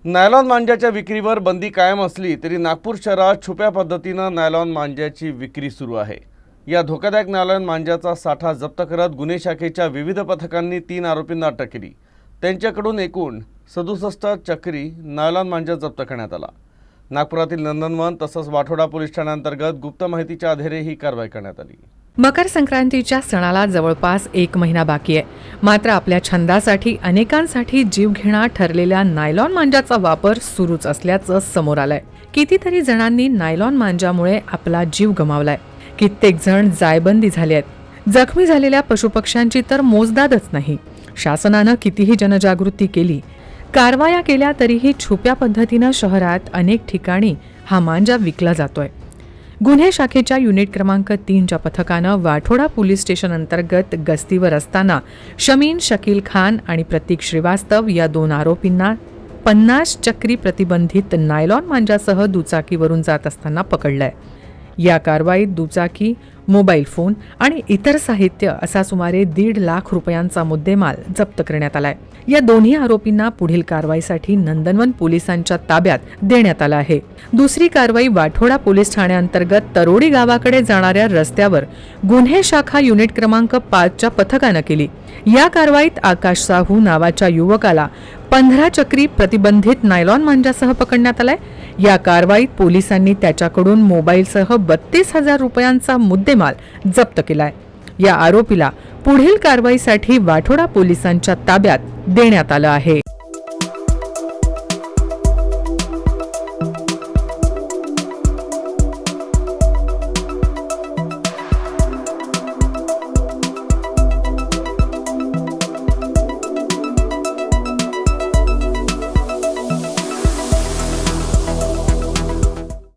Nylon मांजाच्या विक्रीवर बंदी कायम असली तरी नागपूर शहरात छुप्या पद्धतीनं नायलॉन मांजाची विक्री सुरू आहे। या धोकादायक नायलॉन मांजाचा साठा जप्त करत गुन्हे शाखेच्या विविध पथकांनी 3 आरोपींना अटक केली। त्यांच्याकडून एकूण 67 चक्री नायलॉन मांजा जप्त करण्यात आला। नागपुरातील नंदनवन तसंच वाठोडा पोलीस ठाण्याअंतर्गत गुप्त माहितीच्या आधारे ही कारवाई करण्यात आली। मकर संक्रांतीच्या सणाला जवळपास 1 महिना बाकी आहे। मात्र आपल्या छंदासाठी अनेकांसाठी जीवघेणा ठरलेल्या नायलॉन मांजाचा वापर सुरूच असल्याचं समोर आलंय। कितीतरी जणांनी नायलॉन मांजामुळे आपला जीव गमावलाय। कित्येक जण जायबंदी झाले आहेत। जखमी झालेल्या पशुपक्ष्यांची तर मोजदादच नाही। शासनानं कितीही जनजागृती केली, कारवाया केल्या तरीही छुप्या पद्धतीनं शहरात अनेक ठिकाणी हा मांजा विकला जातोय। गुन्हे शाखेच्या युनिट क्रमांक 3च्या पथकानं वाठोडा पोलीस स्टेशन अंतर्गत गस्तीवर असताना शमीन शकील खान आणि प्रतीक श्रीवास्तव या 2 आरोपींना 50 चक्री प्रतिबंधित नायलॉन मांजासह दुचाकीवरून जात असताना पकडलंय। या कारवाईत दुचाकी, मोबाईल फोन आणि इतर साहित्य असा सुमारे 1.5 लाख रुपयांचा मुद्देमाल जप्त करण्यात आलाय। या दोन्ही आरोपींना पुढील कारवाईसाठी नंदनवन पोलिसांच्या ताब्यात देण्यात आलं आहे। दुसरी कारवाई वाठोडा पोलीस ठाण्याअंतर्गत तरोडी गावाकडे जाणाऱ्या रस्त्यावर गुन्हे शाखा युनिट क्रमांक 5च्या पथकानं केली। या कारवाईत आकाश साहू नावाच्या युवकाला 15 चक्री प्रतिबंधित नायलॉन मांजासह पकडण्यात आलाय। या कारवाईत पोलिसांनी त्याच्याकडून मोबाईलसह 32,000 रुपयांचा मुद्देमाल जप्त केलाय। या आरोपीला पुढील कारवाईसाठी वाठोडा पोलिसांच्या ताब्यात देण्यात आलं आहे।